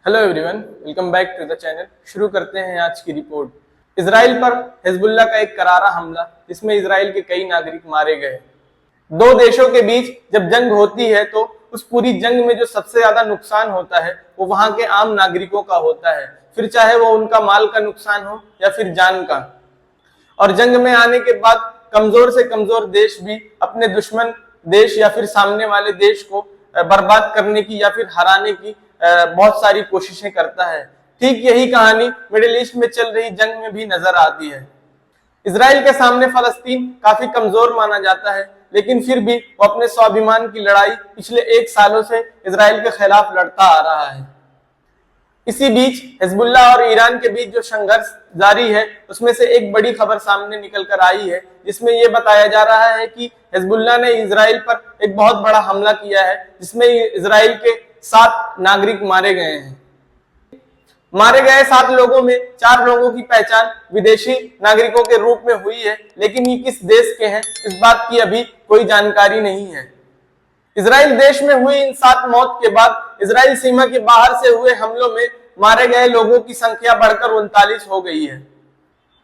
Hello everyone, welcome back to the channel. शुरू करते हैं आज की रिपोर्ट। इजराइल पर हिजबुल्लाह का एक करारा हमला, जिसमें इजराइल के कई नागरिक मारे गए। दो देशों के बीच जब जंग होती है तो उस पूरी जंग में जो सबसे ज्यादा नुकसान होता है वो वहां के आम नागरिकों का होता है, फिर चाहे वो उनका माल का नुकसान हो या फिर जान का। और जंग में आने के बाद कमजोर से कमजोर देश भी अपने दुश्मन देश या फिर सामने वाले देश को बर्बाद करने की या फिर हराने की बहुत सारी कोशिशें करता है। ठीक यही कहानी मिडिल ईस्ट में चल रही जंग में भी नजर आती है। इजराइल के सामने फलस्तीन काफी कमजोर माना जाता है, लेकिन फिर भी वो अपने स्वाभिमान की लड़ाई पिछले 1 सालों से इजराइल के खिलाफ लड़ता आ रहा है। इसी बीच हिजबुल्लाह और ईरान के बीच जो संघर्ष जारी है, उसमें से एक बड़ी खबर सामने निकल कर आई है, जिसमें यह बताया जा रहा है कि हिजबुल्लाह ने इजराइल पर एक बहुत बड़ा हमला किया है, जिसमें इजराइल के 7 नागरिक मारे गए हैं। मारे गए 7 लोगों में 4 लोगों की पहचान विदेशी नागरिकों के रूप में हुई है, लेकिन ये किस देश के हैं इस बात की अभी कोई जानकारी नहीं है। इजराइल देश में हुई इन 7 मौत के बाद इजराइल सीमा के बाहर से हुए हमलों में मारे गए लोगों की संख्या बढ़कर 39 हो गई है।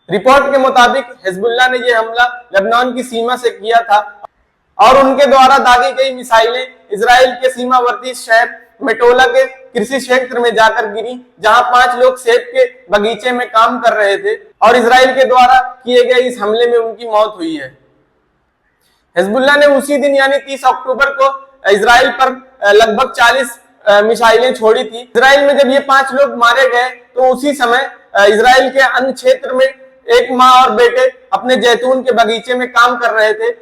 रिपोर्ट के मुताबिक हिजबुल्लाह ने यह हमला लेबनान की सीमा से किया था और उनके द्वारा दागी गई मिसाइलें इजराइल के सीमावर्ती शहर मेटोला के कृषि क्षेत्र में जाकर गिरी, जहां 5 लोग सेब के बगीचे में काम कर रहे थे और इजराइल के द्वारा किए गए इस हमले में उनकी मौत हुई है। हिजबुल्लाह ने उसी दिन यानी 30 अक्टूबर को इजराइल पर लगभग 40 मिसाइलें छोड़ी थी। इजराइल में जब ये 5 लोग मारे गए तो उसी समय इजराइल के अन्य क्षेत्र में एक माँ और बेटे अपने जैतून के बगीचे में काम कर रहे थे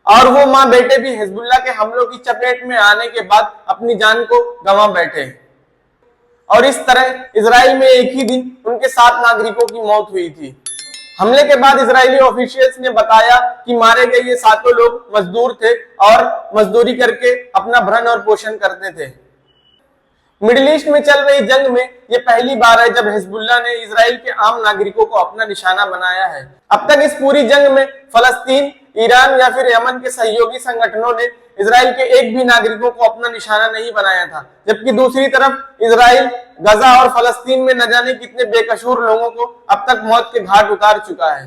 और वो माँ बेटे भी हिजबुल्लाह के हमलों की चपेट में आने के बाद अपनी जान को गंवा बैठे। और इस तरह इजराइल में एक ही दिन उनके 7 नागरिकों की मौत हुई थी। हमले के बाद इजरायली ऑफिशियल्स ने बताया कि मारे गए ये 7 लोग मजदूर थे और मजदूरी करके अपना भरण और पोषण करते थे। मिडिल ईस्ट में चल रही जंग में ये पहली बार है जब हिजबुल्लाह ने इजराइल के आम नागरिकों को अपना निशाना बनाया है। अब तक इस पूरी जंग में फलस्तीन, ईरान या फिर यमन के सहयोगी संगठनों ने इजराइल के एक भी नागरिकों को अपना निशाना नहीं बनाया था, जबकि दूसरी तरफ इजराइल गजा और फलस्तीन में न जाने कितने बेकसूर लोगों को अब तक मौत के घाट उतार चुका है।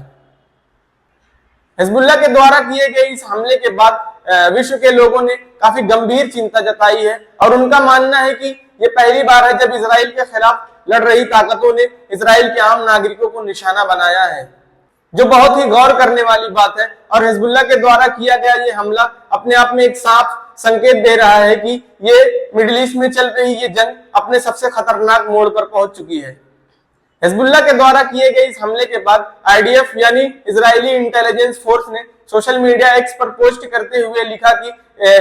हिजबुल्लाह के द्वारा किए गए इस हमले के बाद विश्व के लोगों ने काफी गंभीर चिंता जताई है और उनका मानना है कि ये पहली बार है जब इजराइल के खिलाफ लड़ रही ताकतों ने इजराइल के आम नागरिकों को निशाना बनाया है, जो बहुत ही गौर करने वाली बात है। और हिजबुल्लाह के द्वारा किया गया ये हमला अपने आप में एक साफ संकेत दे रहा है कि ये मिडिल ईस्ट में चल रही ये जंग अपने सबसे खतरनाक मोड़ पर पहुंच चुकी है। हिजबुल्लाह के द्वारा किए गए इस हमले के बाद आईडीएफ यानी इजरायली इंटेलिजेंस फोर्स ने सोशल मीडिया एक्स पर पोस्ट करते हुए लिखा कि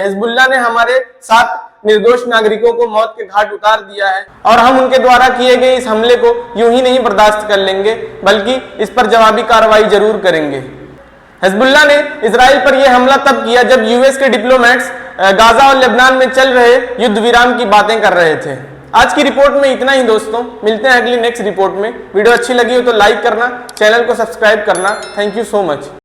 हिजबुल्लाह ने हमारे 7 निर्दोष नागरिकों को मौत के घाट उतार दिया है और हम उनके द्वारा किए गए इस हमले को यूं ही नहीं बर्दाश्त कर लेंगे, बल्कि इस पर जवाबी कार्रवाई जरूर करेंगे। हिजबुल्लाह ने इजराइल पर यह हमला तब किया जब यूएस के डिप्लोमेट्स गाजा और लेबनान में चल रहे युद्ध विराम की बातें कर रहे थे। आज की रिपोर्ट में इतना ही दोस्तों, मिलते हैं अगली नेक्स्ट रिपोर्ट में। वीडियो अच्छी लगी हो तो लाइक करना, चैनल को सब्सक्राइब करना। Thank you so much.